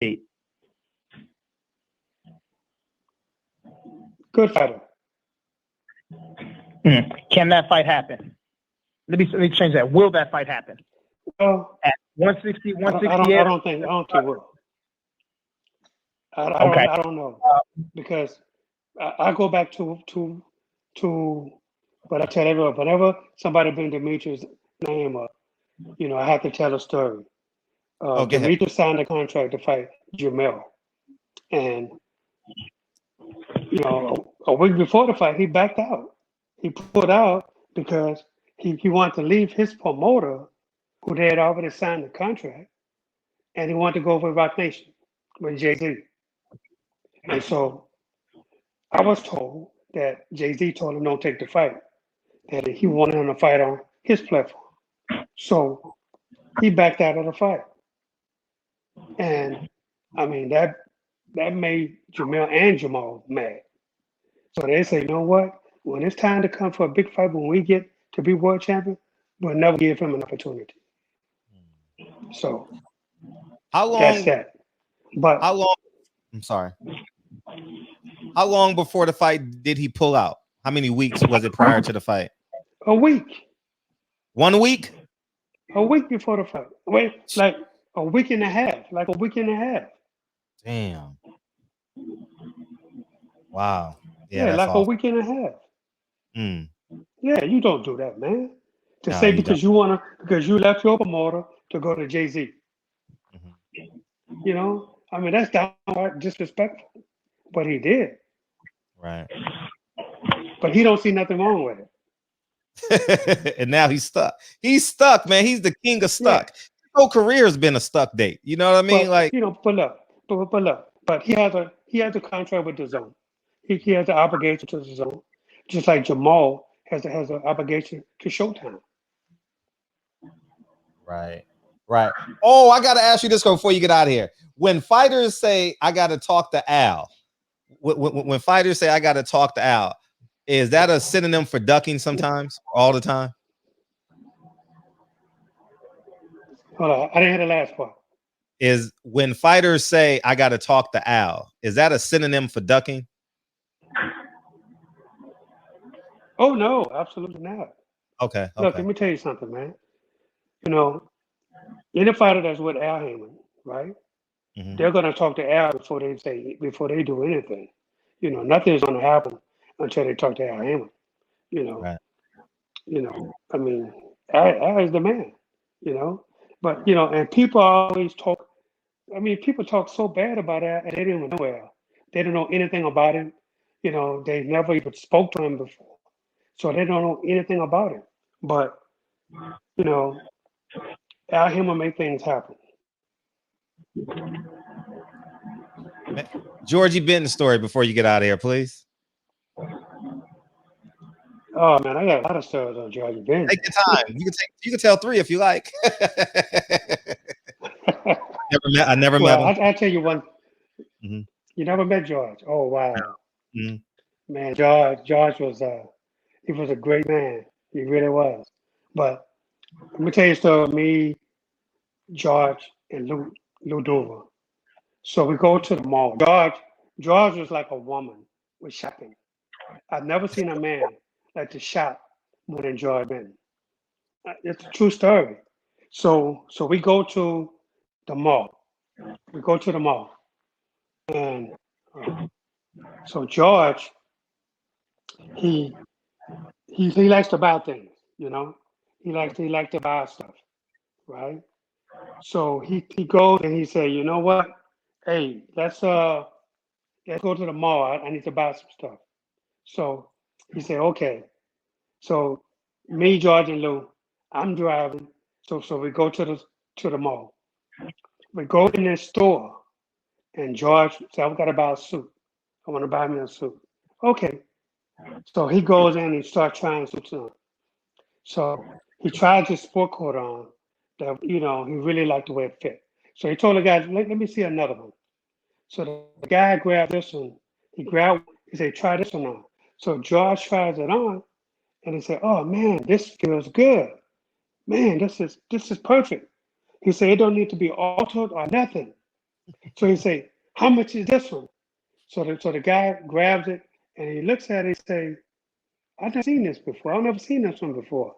Good fighter. Can that fight happen? Let me change that. Will that fight happen? Well, At 160, 168? I don't think it will. I don't know because I go back to what I tell everyone. Whenever somebody brings Demetrius' name up, I have to tell a story. Demetrius signed a contract to fight Jermell, and a week before the fight, he backed out. He pulled out because he wanted to leave his promoter, who they had already signed the contract, and he wanted to go with Rock Nation with Jay-Z. And so I was told that Jay-Z told him don't take the fight, that he wanted him to fight on his platform. So he backed out of the fight. And I mean, that made Jermell and Jamal mad. So they say, you know what? When it's time to come for a big fight, when we get to be world champion, we'll never give him an opportunity. So that's that. But how long? I'm sorry. How long before the fight did he pull out? How many weeks was it prior to the fight? A week. 1 week? A week before the fight. Wait, like a week and a half. Like a week and a half. Damn. Wow. Yeah, like awful. A week and a half. Yeah, you don't do that, man. To say because you left your promoter to go to Jay-Z. I mean, that's downright disrespectful. But he did. Right. But he don't see nothing wrong with it. And now he's stuck. He's stuck, man. He's the king of stuck. His whole career has been a stuck date. You know what I mean? But he has a contract with the zone. He has an obligation to the zone. Just like Jamal has an obligation to Showtime. Right. Oh, I gotta ask you this before you get out of here. When fighters say I gotta talk to Al, when fighters say I gotta talk to Al, is that a synonym for ducking sometimes, all the time? Hold on, I didn't hear the last part. Is when fighters say I gotta talk to Al, is that a synonym for ducking? Oh no, absolutely not. Okay. Look, let me tell you something, man. Any fighter that's with Al Heyman, right? They're gonna talk to Al before they do anything. Nothing's gonna happen until they talk to Al Heyman. Right. I mean, Al is the man. But and people always talk. I mean, people talk so bad about Al, and they didn't even know Al. They don't know anything about him. They never even spoke to him before, so they don't know anything about him. But Al Heyman make things happen. Georgie Benton story before you get out of here, please. Oh man, I got a lot of stories on Georgie Benton. Take your time. You can tell 3 if you like. I never met him. I'll tell you one. You never met George? Oh wow, man, George was he was a great man. He really was. But let me tell you a story of me, George, and Lou Dover. So we go to the mall. George was like a woman with shopping. I've never seen a man like to shop more than George Benton. It's a true story. So we go to the mall. And so George, he likes to buy things, He likes to buy stuff, right? So he goes and he say, you know what? Hey, let's go to the mall. I need to buy some stuff. So he said, okay. So me, George, and Lou, I'm driving. So we go to the mall. We go in this store, and George said, I've got to buy a suit. I want to buy me a suit. Okay. So he goes in and starts trying suits on. So he tried his sport coat on that, he really liked the way it fit. So he told the guy, let me see another one. So the guy grabbed this one. He said, try this one on. So George tries it on, and he said, oh man, this feels good. Man, this is perfect. He said, it don't need to be altered or nothing. So he say, how much is this one? So the guy grabs it and he looks at it and say, I've never seen this before. I've never seen this one before.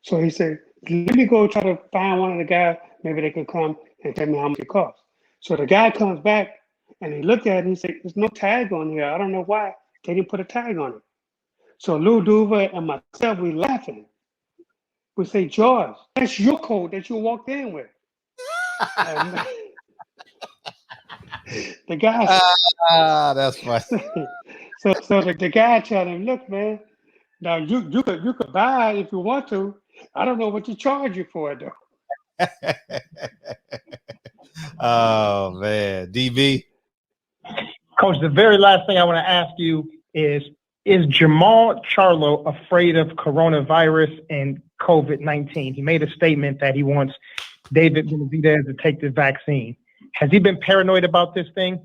So he said, let me go try to find one of the guys. Maybe they can come and tell me how much it costs. So the guy comes back and he looked at it and he said, there's no tag on here. I don't know why they didn't put a tag on it. So Lou Duva and myself, we laughing. We say, George, that's your coat that you walked in with. And the guy, That's funny. so the guy told him, look, man, now you could buy it if you want to. I don't know what to charge you for it though. Oh man, DB. Coach, the very last thing I want to ask you is Jermell Charlo afraid of coronavirus and COVID-19? He made a statement that he wants David Benavidez to take the vaccine. Has he been paranoid about this thing?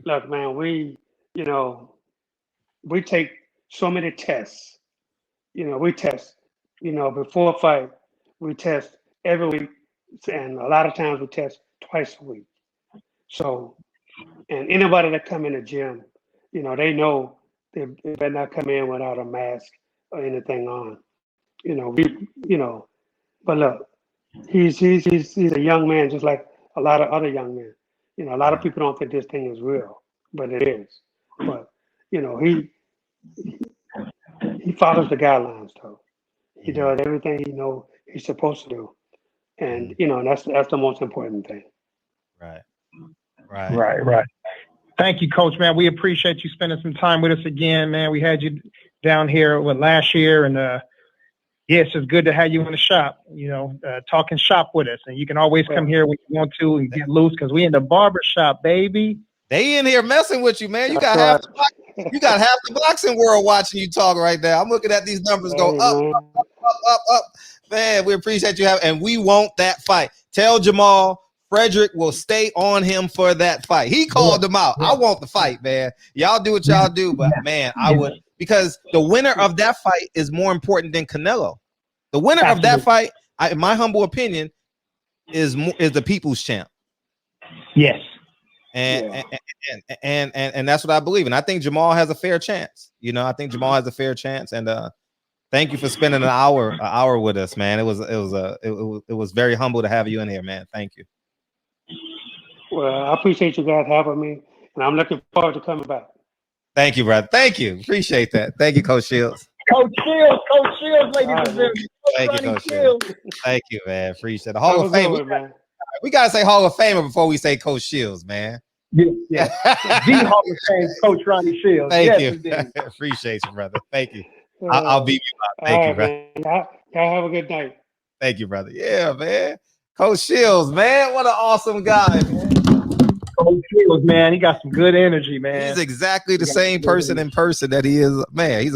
Look, man, we take so many tests. We test, before a fight, we test every week. And a lot of times we test twice a week. So, and anybody that come in the gym, they know they better not come in without a mask or anything on. But look, he's a young man, just like a lot of other young men. A lot of people don't think this thing is real, but it is. But he follows the guidelines though. He does everything he's supposed to do, and that's the most important thing. Right. Thank you, Coach, man. We appreciate you spending some time with us again, man. We had you down here last year, and yes, it's good to have you in the shop, talking shop with us. And you can always come here when you want to and get loose, because we in the barber shop, baby. They in here messing with you, man. You got half the boxing world watching you talk right now. I'm looking at these numbers go up. Man, we appreciate you and we want that fight. Tell Jermell Frederick will stay on him for that fight. He called him out. I want the fight, man. Y'all do what y'all do, but man, I would, because the winner of that fight is more important than Canelo. The winner of that fight, in my humble opinion, is the people's champ. Yes. And that's what I believe. And I think Jermell has a fair chance. I think Jermell has a fair chance. And thank you for spending an hour with us, man. It was very humble to have you in here, man. Thank you. Well, I appreciate you guys having me, and I'm looking forward to coming back. Thank you, brother. Thank you. Appreciate that. Thank you, Coach Shields. Coach Shields, ladies and gentlemen. Thank you, Coach Shields. Thank you, man. Appreciate the Hall of Fame. We gotta say Hall of Famer before we say Coach Shields, man. Yeah. The Hall of Fame, Coach Ronnie Shields. Thank you. Appreciate you, brother. Thank you. I'll beat you up. Thank you, brother. Y'all have a good night. Thank you, brother. Yeah, man. Coach Shields, man. What an awesome guy, man. Coach Shields, man. He got some good energy, man. He's exactly the same person in person that he is. Man, he's